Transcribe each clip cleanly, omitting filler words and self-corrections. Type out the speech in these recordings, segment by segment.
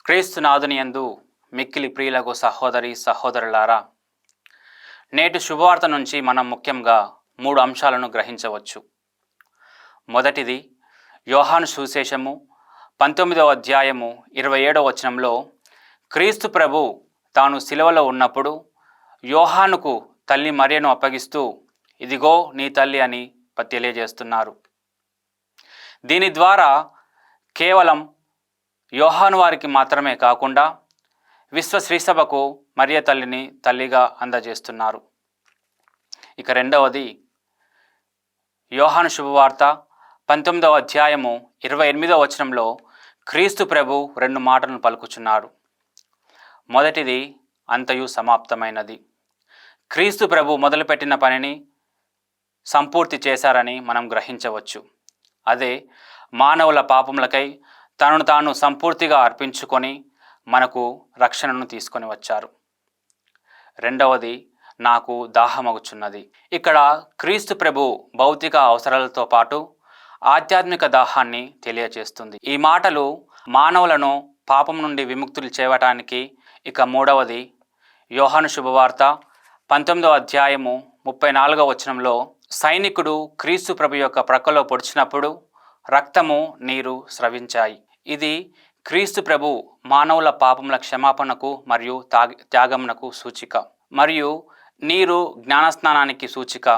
క్రీస్తునాథునియందు మిక్కిలి ప్రియులకు సహోదరి సహోదరులారా, నేటి శుభవార్త నుంచి మనం ముఖ్యంగా 3 అంశాలను గ్రహించవచ్చు. మొదటిది, యోహాను సువిశేషము 19వ అధ్యాయము 27వ వచనంలో క్రీస్తు ప్రభు తాను శిలువలో ఉన్నప్పుడు యోహానుకు తల్లి మరియను అప్పగిస్తూ, ఇదిగో నీ తల్లి అని తెలియజేస్తున్నారు. దీని ద్వారా కేవలం యోహాను వారికి మాత్రమే కాకుండా విశ్వ శ్రీసభకు మరియ తల్లిని తల్లిగా అందజేస్తున్నారు. ఇక రెండవది, యోహాను శుభవార్త 19వ అధ్యాయము 28వ వచనంలో క్రీస్తు ప్రభు 2 మాటలను పలుకుచున్నారు. మొదటిది, అంతయు సమాప్తమైనది. క్రీస్తు ప్రభు మొదలుపెట్టిన పనిని సంపూర్తి చేశారని మనం గ్రహించవచ్చు. అదే మానవుల పాపములకై తనను తాను సంపూర్తిగా అర్పించుకొని మనకు రక్షణను తీసుకొని వచ్చారు. రెండవది, నాకు దాహమగుచున్నది. ఇక్కడ క్రీస్తు ప్రభు భౌతిక అవసరాలతో పాటు ఆధ్యాత్మిక దాహాన్ని తెలియజేస్తుంది. ఈ మాటలు మానవులను పాపం నుండి విముక్తులు చేయటానికి. ఇక మూడవది, యోహాను శుభవార్త 19వ అధ్యాయము 34వ వచనంలో సైనికుడు క్రీస్తు ప్రభు యొక్క ప్రక్కలో పొడిచినప్పుడు రక్తము నీరు స్రవించాయి. ఇది క్రీస్తు ప్రభు మానవుల పాపముల క్షమాపణకు మరియు త్యాగమునకు సూచిక. మరియు నీరు జ్ఞానస్నానానికి సూచిక.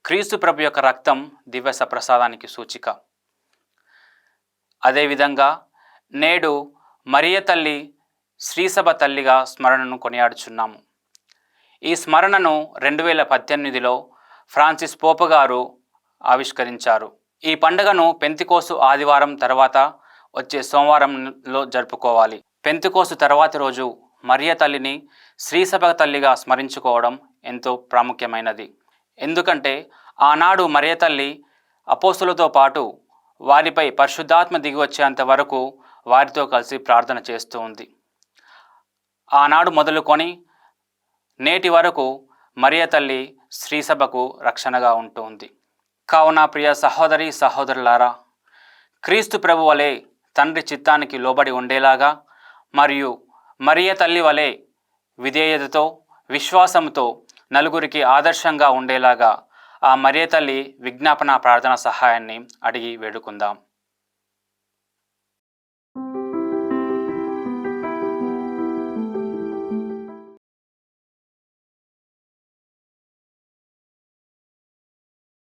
క్రీస్తు ప్రభు యొక్క రక్తం దివ్య సప్రసాదానికి సూచిక. అదేవిధంగా నేడు మరియ తల్లి శ్రీసభ తల్లిగా స్మరణను కొనియాడుచున్నాము. ఈ స్మరణను 2018లో ఫ్రాన్సిస్ పోపు గారు ఆవిష్కరించారు. ఈ పండుగను పెంతెకోస్తు ఆదివారం తర్వాత వచ్చే సోమవారంలో జరుపుకోవాలి. పెంతెకోస్తు తర్వాతి రోజు మరియ తల్లిని శ్రీసభ తల్లిగా స్మరించుకోవడం ఎంతో ప్రాముఖ్యమైనది. ఎందుకంటే ఆనాడు మరియ తల్లి అపోస్తులతో పాటు వారిపై పరిశుద్ధాత్మ దిగి వచ్చేంత వరకు వారితో కలిసి ప్రార్థన చేస్తూ ఉంది. ఆనాడు మొదలుకొని నేటి వరకు మరియ తల్లి శ్రీసభకు రక్షణగా ఉంటుంది. కావున ప్రియ సహోదరి సహోదరులారా, క్రీస్తు ప్రభు వలె తండ్రి చిత్తానికి లోబడి ఉండేలాగా మరియు మరియ తల్లి వలె విధేయతతో విశ్వాసంతో నలుగురికి ఆదర్శంగా ఉండేలాగా ఆ మరియ తల్లి విజ్ఞాపన ప్రార్థన సహాయాన్ని అడిగి వేడుకుందాం.